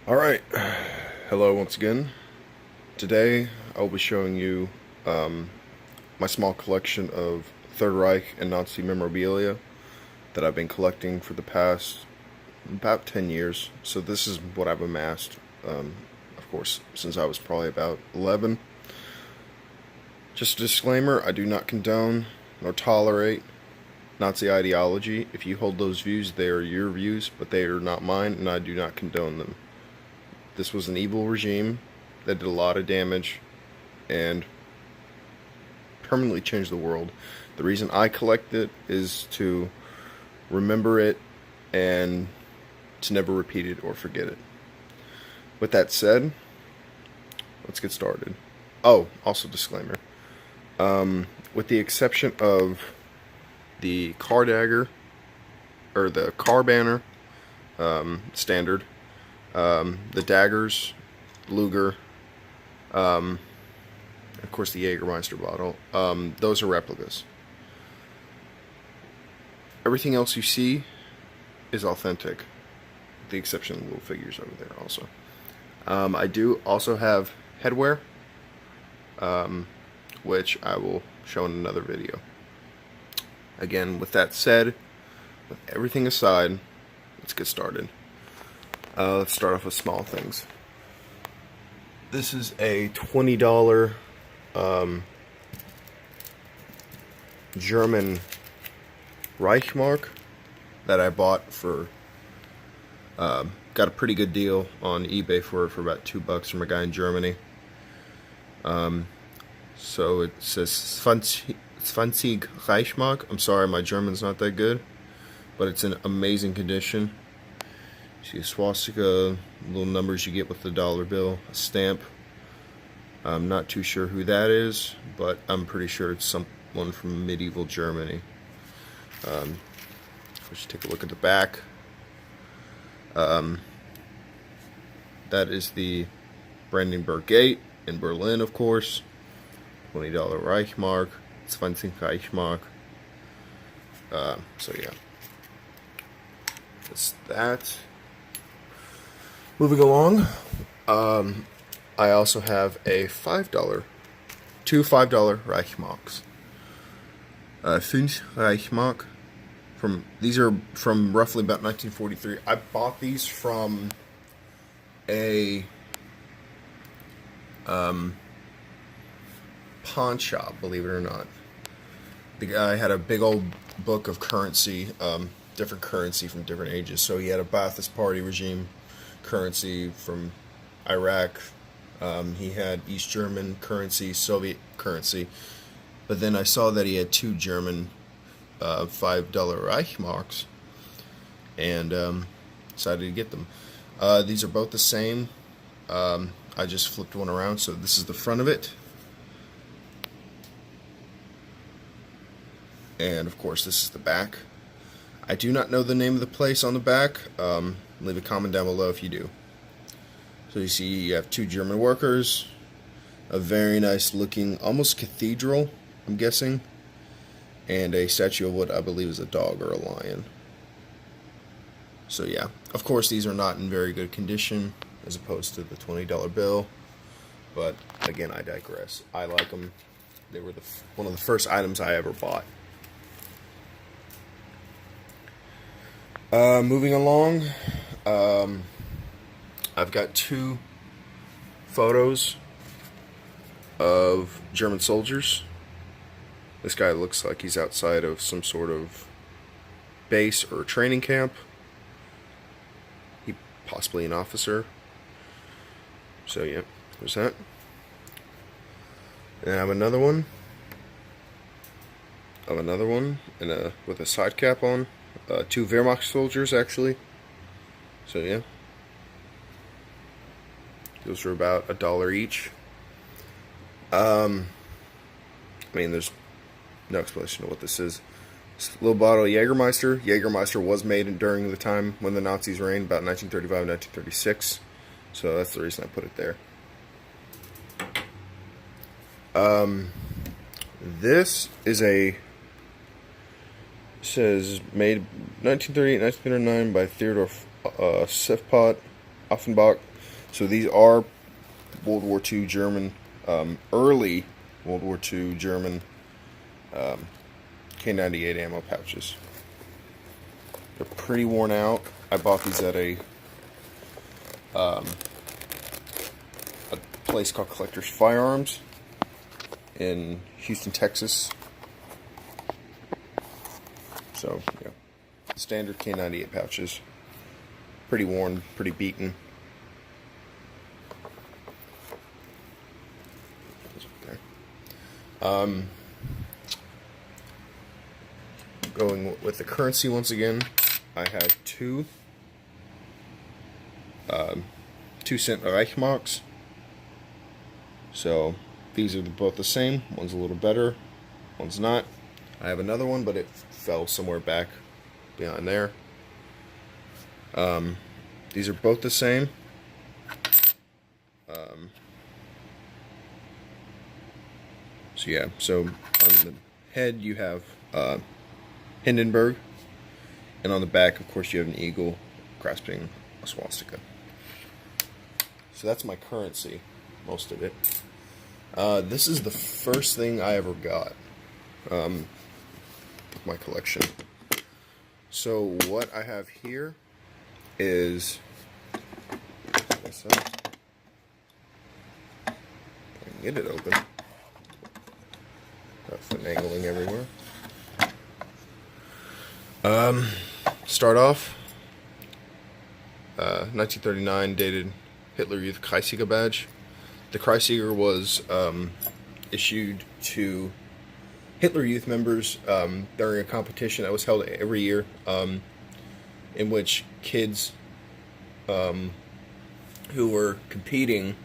Alright, hello once again. Today I'll be showing you my small collection of Third Reich and Nazi memorabilia that I've been collecting for the past about 10 years. So this is what I've amassed, of course, since I was probably about 11. Just a disclaimer, I do not condone nor tolerate Nazi ideology. If you hold those views, they are your views, but they are not mine, and I do not condone them. This was an evil regime that did a lot of damage and permanently changed the world. The reason I collect it is to remember it and to never repeat it or forget it. With that said, let's get started. Oh, also disclaimer. With the exception of the car dagger, or the car banner, standard, the daggers, Luger, of course the Jägermeister bottle, those are replicas. Everything else you see is authentic, with the exception of the little figures over there also. I do also have headwear, which I will show in another video. Again, with that said, with everything aside, let's get started. Let's start off with small things. This is a $20 German Reichmark that I bought for, got a pretty good deal on eBay for about $2 from a guy in Germany. So it says 20 Reichmark. I'm sorry, my German's not that good, but it's in amazing condition. See a swastika, little numbers you get with the dollar bill, a stamp. I'm not too sure who that is, but I'm pretty sure it's someone from medieval Germany. Let's take a look at the back. That is the Brandenburg Gate in Berlin, of course. $20 Reichmark, 20 Reichmark. So yeah, that's that. Moving along, I also have a two $5 Reichmarks. 5 Reichmark. These are from roughly about 1943. I bought these from a pawn shop, believe it or not. The guy had a big old book of currency, different currency from different ages. So he had a Ba'athist Party regime currency from Iraq. He had East German currency, Soviet currency. But then I saw that he had two German $5 Reichmarks, and decided to get them. These are both the same. I just flipped one around, so this is the front of it. And of course this is the back. I do not know the name of the place on the back. Leave a comment down below if you do. So you see you have two German workers, a very nice looking, almost cathedral, I'm guessing, and a statue of what I believe is a dog or a lion. So yeah, of course these are not in very good condition as opposed to the $20 bill, but again, I digress. I like them. They were one of the first items I ever bought. Moving along, I've got two photos of German soldiers. This guy looks like he's outside of some sort of base or training camp. He possibly an officer. So yeah, there's that. And I have another one. With a side cap on. Two Wehrmacht soldiers, actually. So yeah, those are about $1 each. I mean, there's no explanation of what this is. This little bottle of Jägermeister. Jägermeister was made during the time when the Nazis reigned, about 1935, 1936. So that's the reason I put it there. This is says made 1938-1939 by Theodore Sefpot. Offenbach. So these are World War II German, early World War II German K98 ammo pouches. They're pretty worn out. I bought these at a place called Collector's Firearms in Houston, Texas. So, yeah, standard K98 pouches. Pretty worn, pretty beaten. Going with the currency once again, I have two 2-cent Reich marks. So these are both the same. One's a little better, one's not. I have another one, but it fell somewhere back behind there. These are both the same. So yeah, so on the head you have Hindenburg, and on the back, of course, you have an eagle grasping a swastika. So that's my currency, most of it. This is the first thing I ever got with my collection. So what I have here is this up. I can get it open. Got finagling everywhere. Start off 1939 dated Hitler Youth Kreisliga badge. The Kreisliga was issued to Hitler Youth members during a competition that was held every year, in which kids who were competing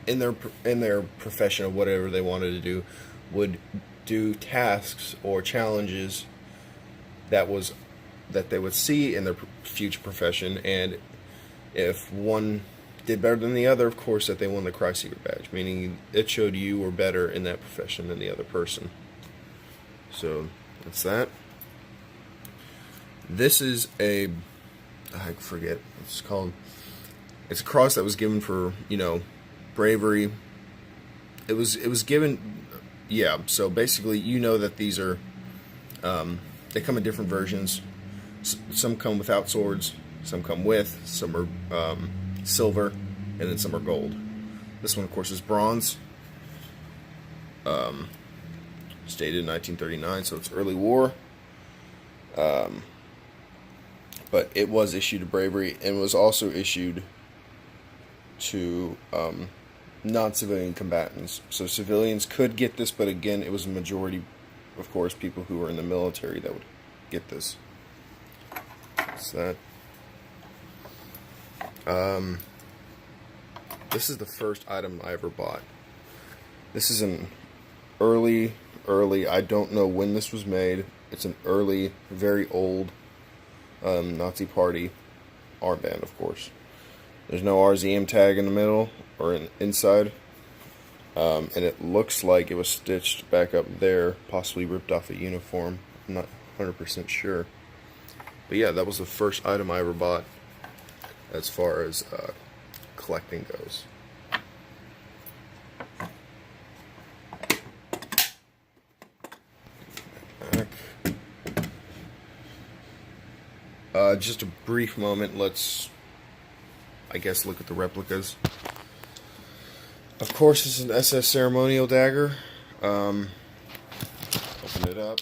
in their profession of whatever they wanted to do would do tasks or challenges that they would see in their future profession, and if one did better than the other, of course, that they won the Kreisliga badge, meaning it showed you were better in that profession than the other person. So that's that. This is I forget what it's called. It's a cross that was given for, bravery. It was given. Yeah, so basically, that these are, they come in different versions. Some come without swords, some come with, some are silver, and then some are gold. This one, of course, is bronze. Stated in 1939, so it's early war. But it was issued to bravery, and was also issued to non-civilian combatants. So civilians could get this, but again, it was a majority, of course, people who were in the military that would get this. So that. This is the first item I ever bought. This is an early, I don't know when this was made. It's an early, very old Nazi Party armband, of course. There's no RZM tag in the middle or inside, and it looks like it was stitched back up there, possibly ripped off a uniform. I'm not 100% sure. But yeah, that was the first item I ever bought as far as collecting goes. Just a brief moment, let's, I guess, look at the replicas. Of course, it's an SS ceremonial dagger. Open it up.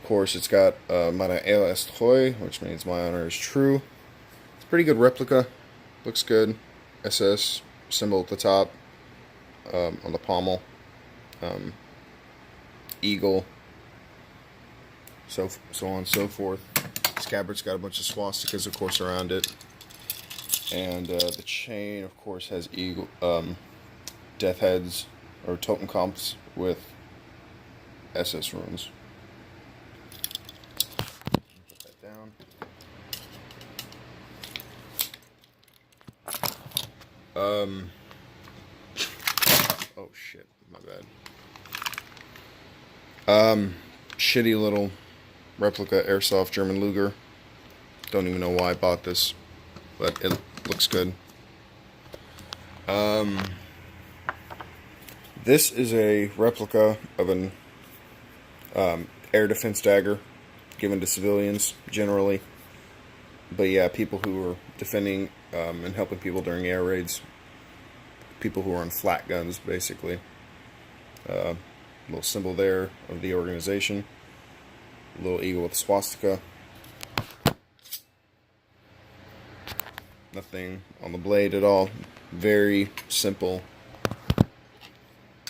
Of course, it's got Meine Ehre ist treu, which means my honor is true. It's a pretty good replica. Looks good. SS symbol at the top, on the pommel. Eagle. So on and so forth. Scabbard's got a bunch of swastikas, of course, around it. And the chain, of course, has eagle, death heads, or totenkopfs with SS runes. Put that down. Oh shit, my bad. shitty little replica airsoft German Luger. Don't even know why I bought this, but it looks good. This is a replica of an air defense dagger given to civilians generally. But yeah, people who are defending and helping people during air raids. People who are on flat guns, basically. Little symbol there of the organization. Little eagle with a swastika. Nothing on the blade at all. Very simple.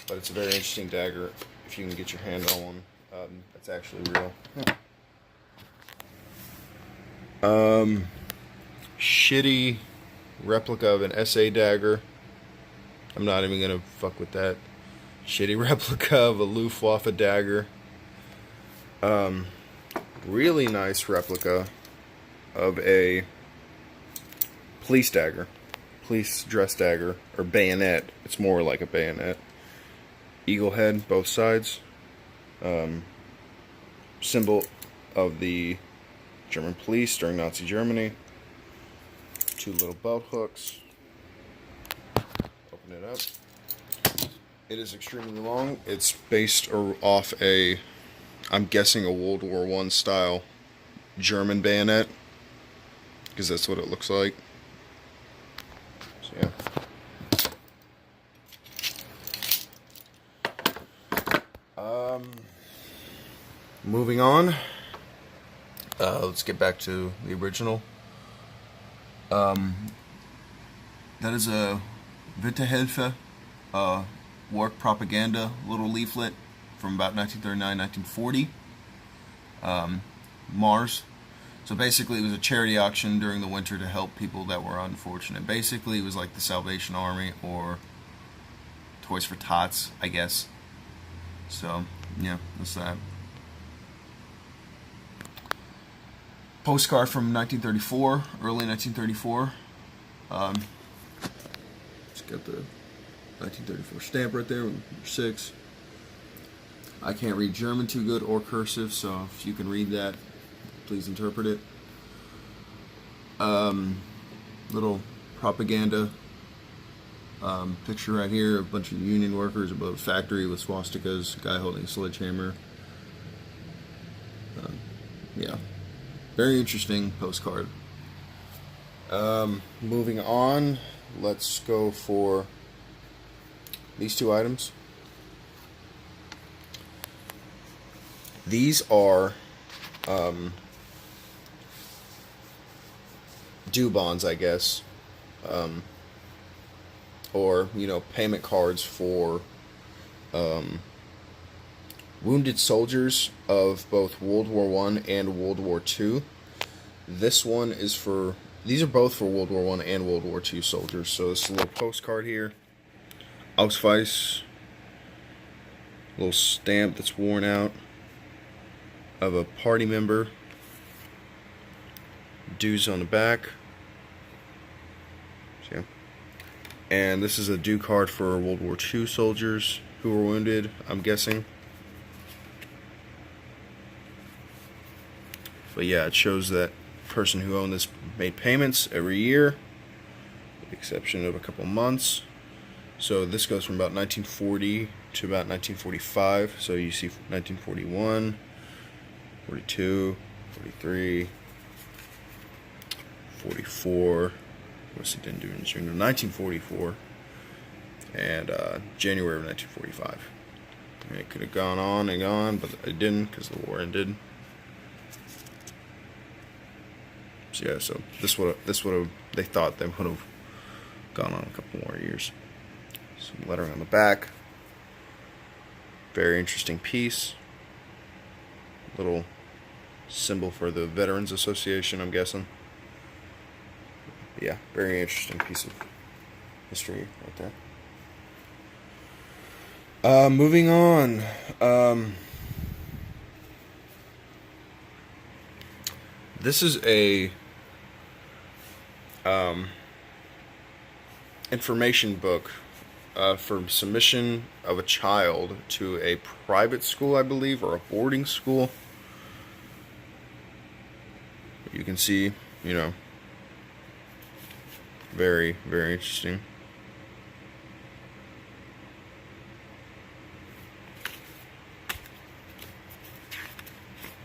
But it's a very interesting dagger if you can get your hand on one. That's actually real. Shitty replica of an SA dagger. I'm not even gonna fuck with that. Shitty replica of a Luftwaffe dagger. Really nice replica of a police dagger. Police dress dagger. Or bayonet. It's more like a bayonet. Eagle head, both sides. Symbol of the German police during Nazi Germany. Two little belt hooks. Open it up. It is extremely long. It's based off a, I'm guessing, a World War I style German bayonet, because that's what it looks like. So yeah. Moving on. Let's get back to the original. That is a Witterhilfe war propaganda little leaflet from about 1939-1940. Mars. So basically it was a charity auction during the winter to help people that were unfortunate. Basically it was like the Salvation Army or Toys for Tots, I guess. So, yeah, that's that. Postcard from 1934, early 1934. It's got the 1934 stamp right there, 6. I can't read German too good or cursive, so if you can read that, please interpret it. Little propaganda picture right here, a bunch of union workers above a factory with swastikas, a guy holding a sledgehammer. Yeah, very interesting postcard. Moving on, let's go for these two items. These are due bonds, I guess, or, you know, payment cards for wounded soldiers of both World War I and World War II. This one is for, these are both for World War I and World War II soldiers. So it's a little postcard here. Ausweis. Little stamp that's worn out of a party member. Dues on the back. So, and this is a due card for World War II soldiers who were wounded, I'm guessing. But yeah, it shows that person who owned this made payments every year, with the exception of a couple months. So this goes from about 1940 to about 1945. So you see 1941, 42, 43, 44. Of course, it didn't do it in June of 1944, and January of 1945. And it could have gone on and on, but it didn't because the war ended. So yeah, so this would have they thought they would have gone on a couple more years. Some lettering on the back. Very interesting piece. Little symbol for the Veterans Association, I'm guessing. Yeah, very interesting piece of history right there. Moving on. This is a information book for submission of a child to a private school, I believe, or a boarding school. You can see, you know, very, very interesting.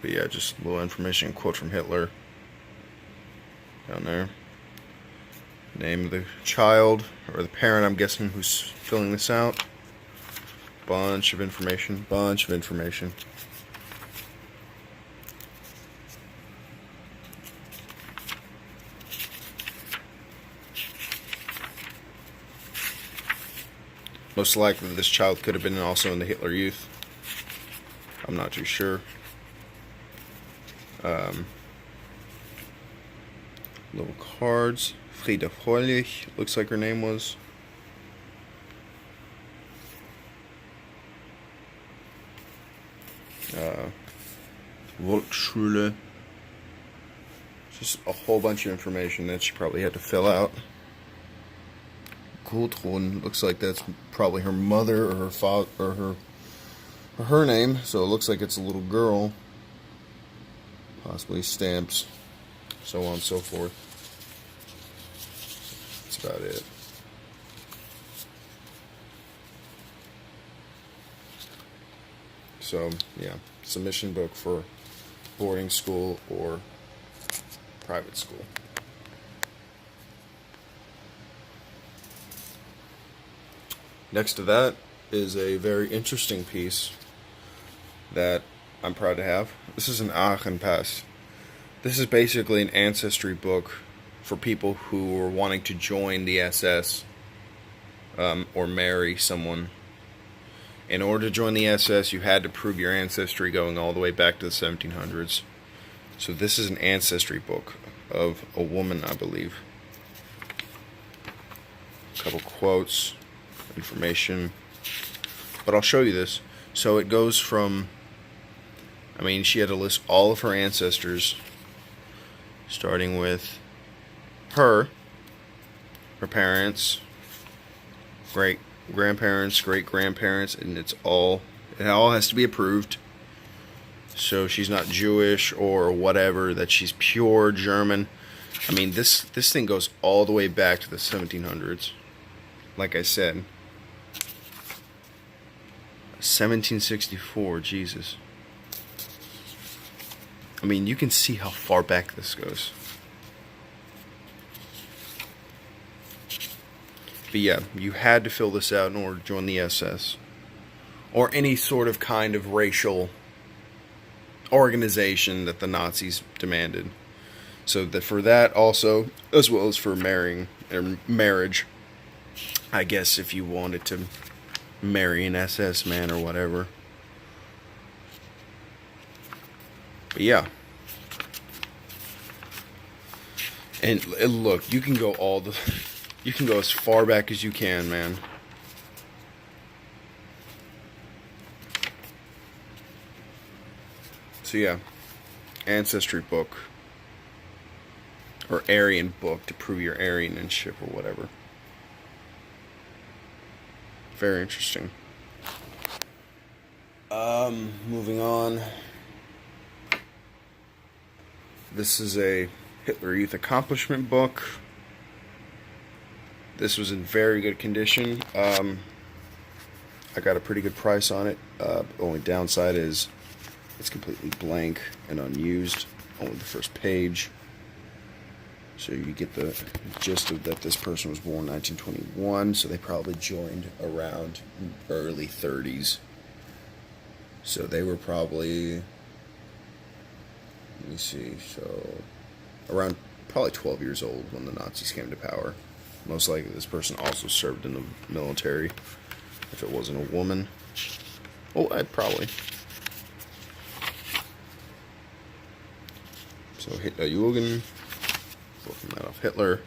But yeah, just a little information, quote from Hitler down there. Name of the child, or the parent, I'm guessing, who's filling this out. Bunch of information, bunch of information. Most likely this child could have been also in the Hitler Youth. I'm not too sure. Little cards. Frieda Fröhlich, looks like her name was. Volksschule. Just a whole bunch of information that she probably had to fill out. Gudrun, looks like that's probably her mother or her father or her name, so it looks like it's a little girl. Possibly stamps, so on and so forth. That's about it. So, yeah, submission book for boarding school or private school. Next to that is a very interesting piece that I'm proud to have. This is an Aachen Pass. This is basically an ancestry book for people who are wanting to join the SS or marry someone. In order to join the SS, you had to prove your ancestry going all the way back to the 1700s. So this is an ancestry book of a woman, I believe. A couple quotes, information. But I'll show you this. So it goes from, I mean, she had to list all of her ancestors, starting with her parents, great grandparents, great grandparents, and it all has to be approved. So she's not Jewish or whatever, that she's pure German. I mean, this thing goes all the way back to the 1700s. Like I said, 1764, Jesus. I mean, you can see how far back this goes. But yeah, you had to fill this out in order to join the SS. Or any sort of kind of racial organization that the Nazis demanded. So that for that also, as well as for marrying or marriage, I guess if you wanted to marry an SS man or whatever. But yeah. And look, you can go you can go as far back as you can, man. So yeah, ancestry book. Or Aryan book to prove your Aryanship or whatever. Very interesting. Moving on. This is a Hitler Youth Accomplishment book. This was in very good condition. I got a pretty good price on it. Only downside is it's completely blank and unused. Only the first page. So you get the gist of that this person was born in 1921, so they probably joined around early 30s. So they were probably, let me see, so around probably 12 years old when the Nazis came to power. Most likely this person also served in the military, if it wasn't a woman. Oh, I'd probably. So Hitlerjugend. From that off Hitler.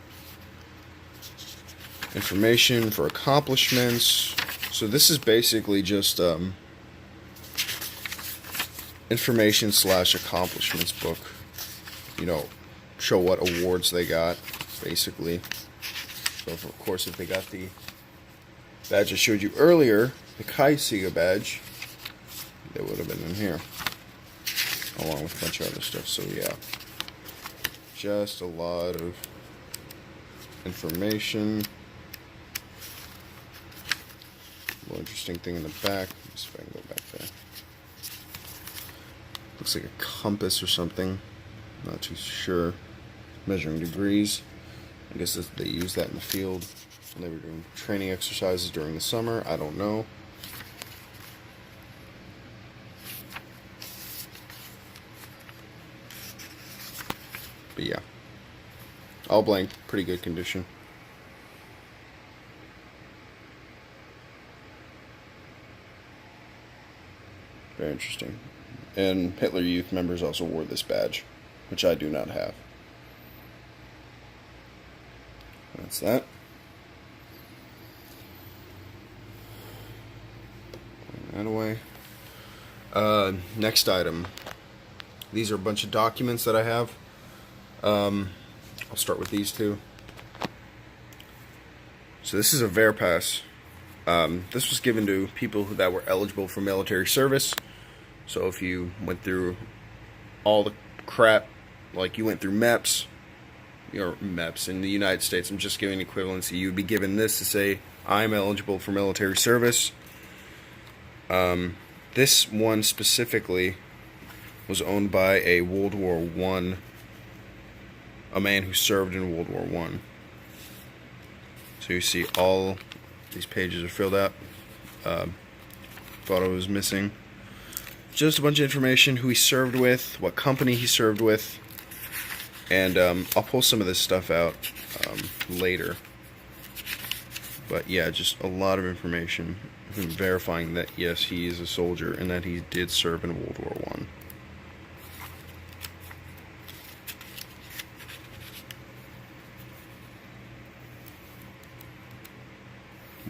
Information for accomplishments. So this is basically just information / accomplishments book. You know, show what awards they got, basically. So of course, if they got the badge I showed you earlier, the Kaisiga badge, that would have been in here, along with a bunch of other stuff. So yeah, just a lot of information. A little interesting thing in the back. Let's see if I can go back there. Looks like a compass or something. Not too sure. Measuring degrees. I guess they used that in the field when they were doing training exercises during the summer. I don't know. But yeah, all blank, pretty good condition. Very interesting. And Hitler Youth members also wore this badge, which I do not have. That's that. Put that away. Next item. These are a bunch of documents that I have. I'll start with these two. So this is a Veripass. This was given to people that were eligible for military service. So if you went through all the crap, like you went through MEPS, or MEPS in the United States, I'm just giving equivalency. You'd be given this to say, I'm eligible for military service. This one specifically was owned by a World War I, a man who served in World War I. So you see all these pages are filled out. Photo is missing. Just a bunch of information, who he served with, what company he served with, and I'll pull some of this stuff out later. But yeah, just a lot of information verifying that yes, he is a soldier and that he did serve in World War I.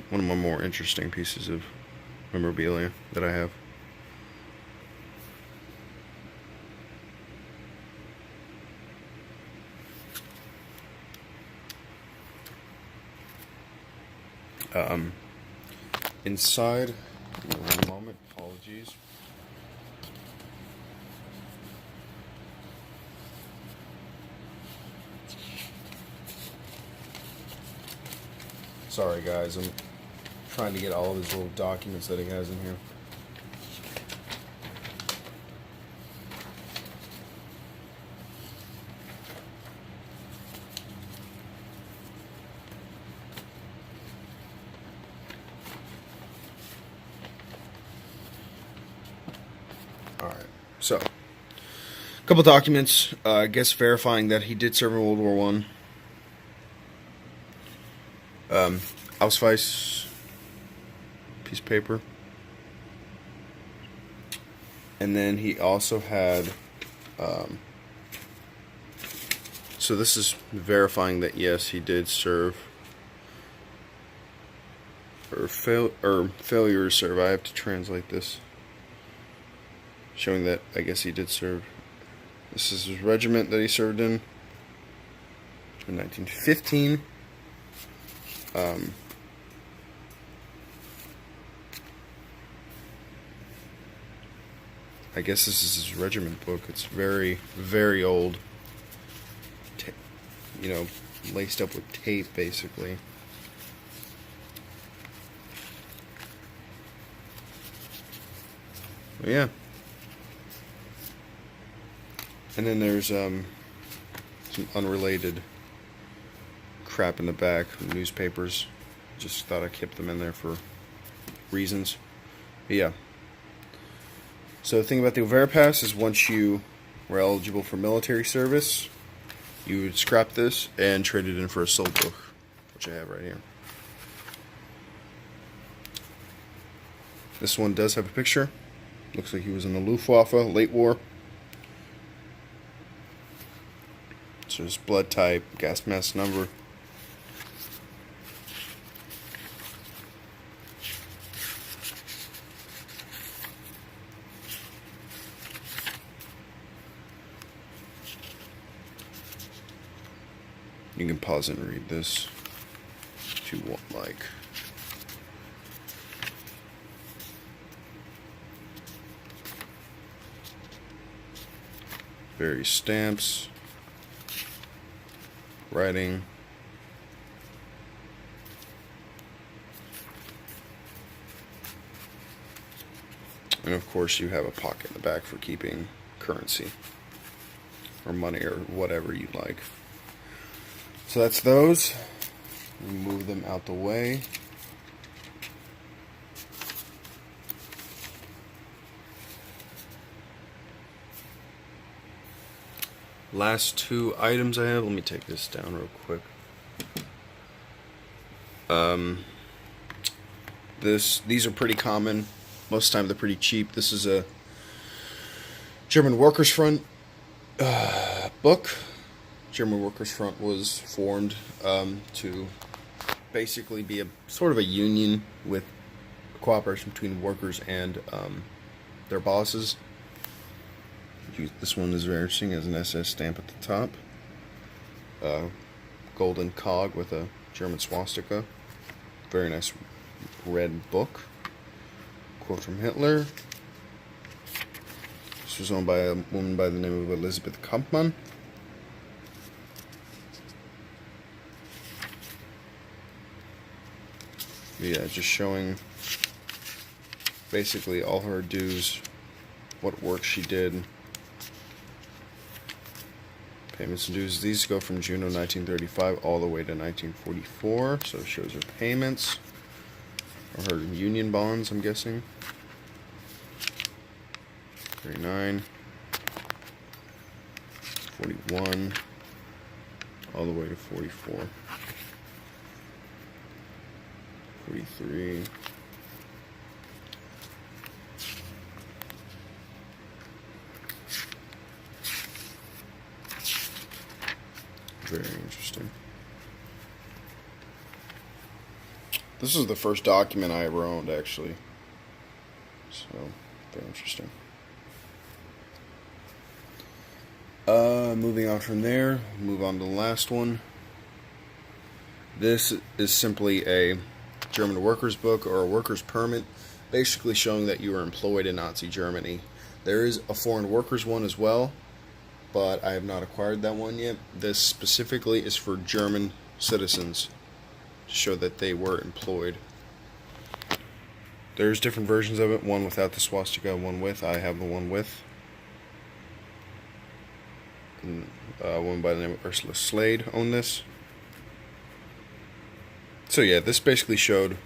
One of my more interesting pieces of memorabilia that I have. Inside, one moment, apologies. Sorry guys, I'm trying to get all of his little documents that he has in here. Alright, so, a couple documents, I guess verifying that he did serve in World War I. Ausweis piece of paper. And then he also had, so this is verifying that yes, he did serve, or failure to serve. I have to translate this. Showing that I guess he did serve. This is his regiment that he served in 1915. I guess this is his regiment book. It's very, very old. You know, laced up with tape, basically. But yeah. And then there's some unrelated crap in the back, newspapers. Just thought I kept them in there for reasons. But yeah. So the thing about the Veripass is once you were eligible for military service, you would scrap this and trade it in for a soul book, which I have right here. This one does have a picture. Looks like he was in the Luftwaffe, late war. So his blood type, gas mask number. You can pause and read this if you want, like. various stamps, writing, and of course you have a pocket in the back for keeping currency or money or whatever you like. So that's those. We move them out the way. Last two items I have. Let me take this down real quick. These are pretty common. Most of the time they're pretty cheap. This is a German Workers' Front book. German Workers' Front was formed to basically be a sort of a union with cooperation between workers and their bosses. This one is very interesting. It has an SS stamp at the top. Golden cog with a German swastika. Very nice red book. Quote from Hitler. This was owned by a woman by the name of Elizabeth Kampmann. Yeah, just showing basically all her dues, what work she did, payments and dues. These go from June of 1935 all the way to 1944, so it shows her payments, or her union bonds, I'm guessing. 39, 41, all the way to 44. 43. Very interesting. This is the first document I ever owned, actually. So, very interesting. Moving on from there, move on to the last one. This is simply a German workers book or a workers permit, basically showing that you were employed in Nazi Germany. There is a foreign workers one as well, but I have not acquired that one yet. This specifically is for German citizens to show that they were employed. There's different versions of it, one without the swastika, one with. I have the one with. A woman by the name of Ursula Slade owned this. So yeah, this basically showed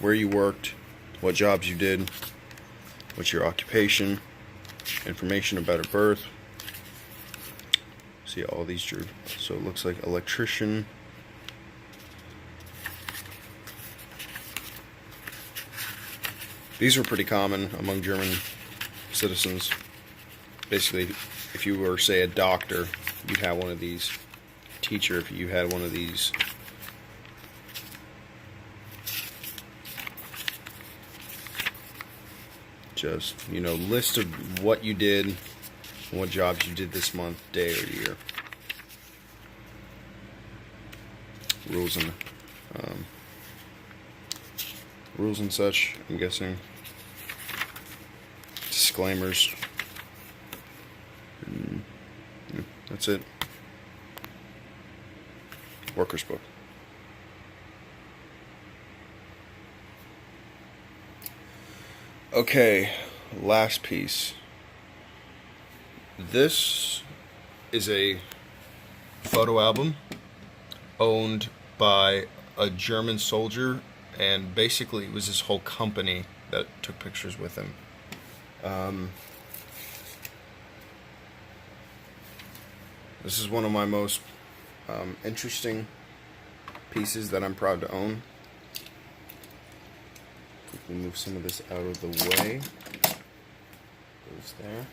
where you worked, what jobs you did, what's your occupation, information about her birth. See all these drew. So it looks like electrician. These were pretty common among German citizens. Basically, if you were, say, a doctor, you'd have one of these. Teacher, if you had one of these. Just, you know, list of what you did, and what jobs you did this month, day, or year. Rules and such, I'm guessing. Disclaimers. That's it. Workers book. Okay, last piece. This is a photo album owned by a German soldier, and basically it was his whole company that took pictures with him. This is one of my most interesting pieces that I'm proud to own. Quickly move some of this out of the way. Goes there.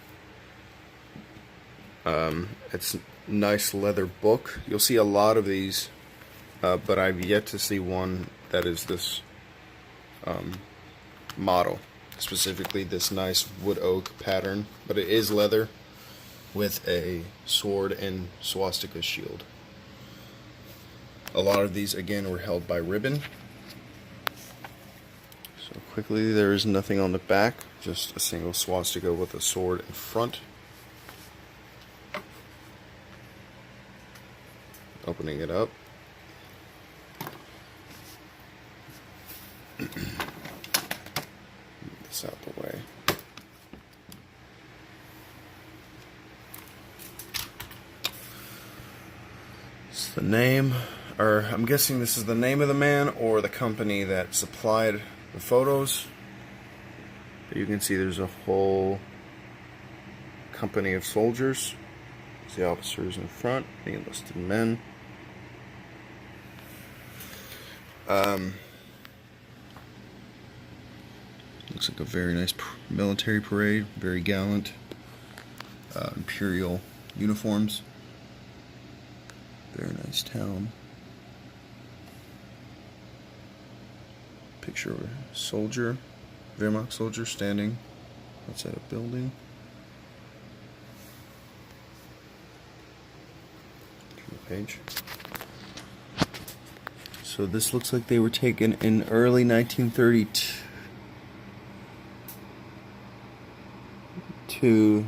It's a nice leather book. You'll see a lot of these, but I've yet to see one that is this model. Specifically this nice wood oak pattern, but it is leather with a sword and swastika shield. A lot of these, again, were held by ribbon. So quickly, there is nothing on the back, just a single swastika with a sword in front. Opening it up. Move this out the way. It's the name, or I'm guessing this is the name of the man or the company that supplied the photos. But you can see there's a whole company of soldiers. The officers in front, the enlisted men. Looks like a very nice military parade, very gallant. Imperial uniforms. Very nice town. Picture of a soldier, Wehrmacht soldier, standing outside a building. Page. So this looks like they were taken in early 1932.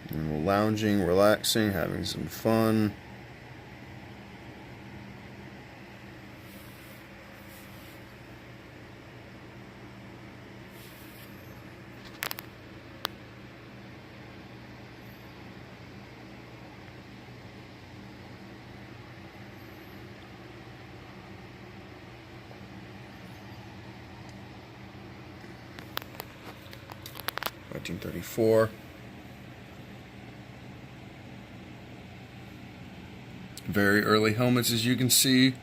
And we're lounging, relaxing, having some fun. (1934). Very early helmets, as you can see.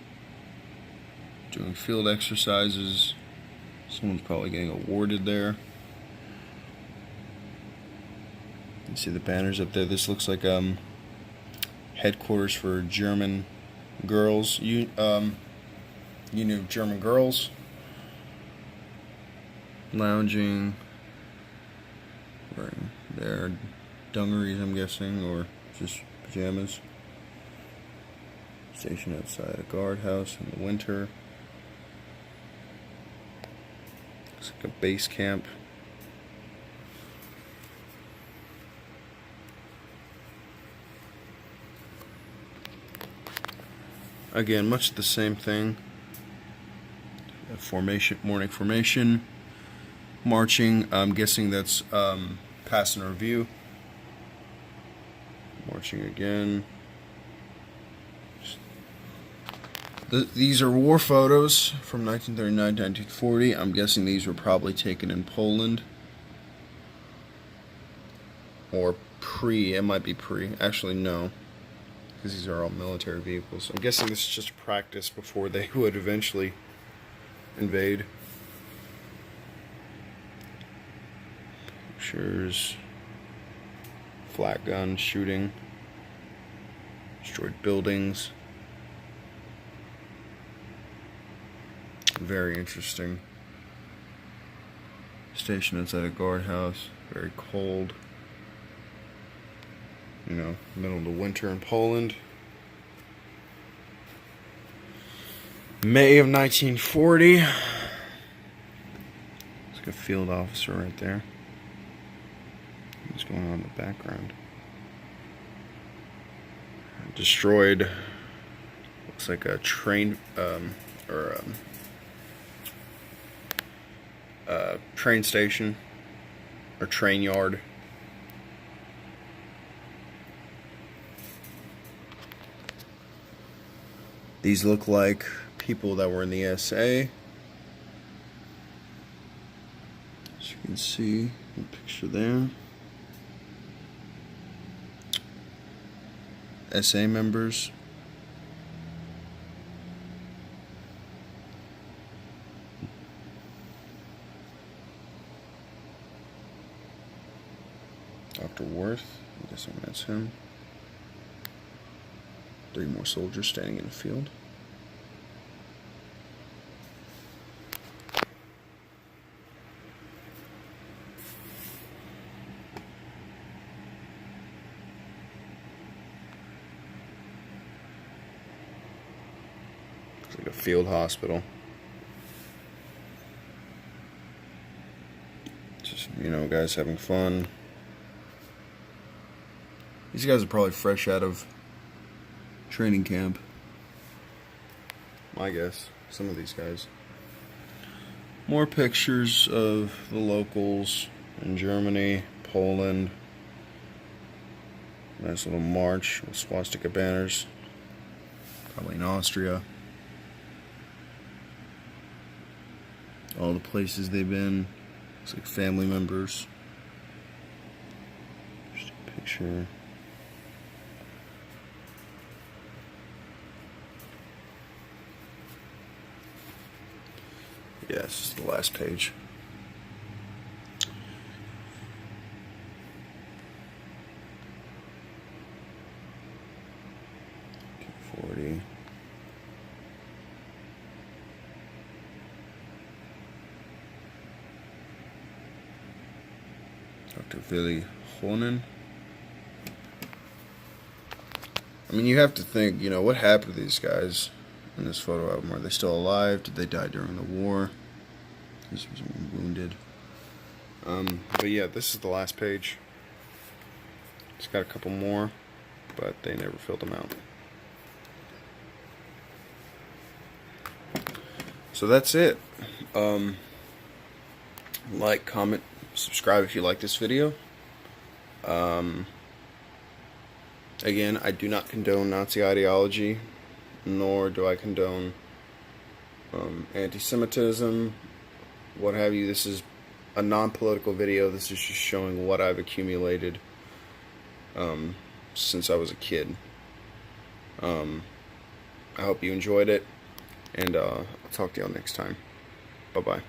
Doing field exercises. Someone's probably getting awarded there. You see the banners up there. This looks like headquarters for German girls. You know, German girls lounging, wearing their dungarees, I'm guessing, or just pajamas. Stationed outside a guardhouse in the winter. Looks like a base camp. Again, much the same thing. Formation, morning formation, marching. I'm guessing that's pass and review. Marching again. These are war photos from 1939 to 1940. I'm guessing these were probably taken in Poland. Or pre, it might be pre. Actually, no. Because these are all military vehicles. I'm guessing this is just practice before they would eventually invade. Pictures. Flat gun shooting. Destroyed buildings. Very interesting. Stationed outside a guardhouse. Very cold. You know, middle of the winter in Poland. May of 1940. It's like a field officer right there. What's going on in the background? Destroyed. Looks like a train, train station or train yard. These look like people that were in the SA. As you can see, the picture there. SA members. Dr. Worth, I'm guessing that's him. 3 more soldiers standing in the field. like a field hospital. Just, you know, guys having fun. These guys are probably fresh out of training camp. My guess. Some of these guys. More pictures of the locals in Germany, Poland. Nice little march with swastika banners. Probably in Austria. All the places they've been. Looks like family members. Just a picture. Yeah, this is the last page. .40. Dr. Willi Honen. I mean, you have to think, you know, what happened to these guys in this photo album? Are they still alive? Did they die during the war? These were wounded. But yeah, this is the last page. It's got a couple more, but they never filled them out. So that's it. Like, comment, subscribe if you like this video. Again, I do not condone Nazi ideology, nor do I condone anti-Semitism, what have you. This is a non-political video. This is just showing what I've accumulated since I was a kid. I hope you enjoyed it, and I'll talk to y'all next time. Bye-bye.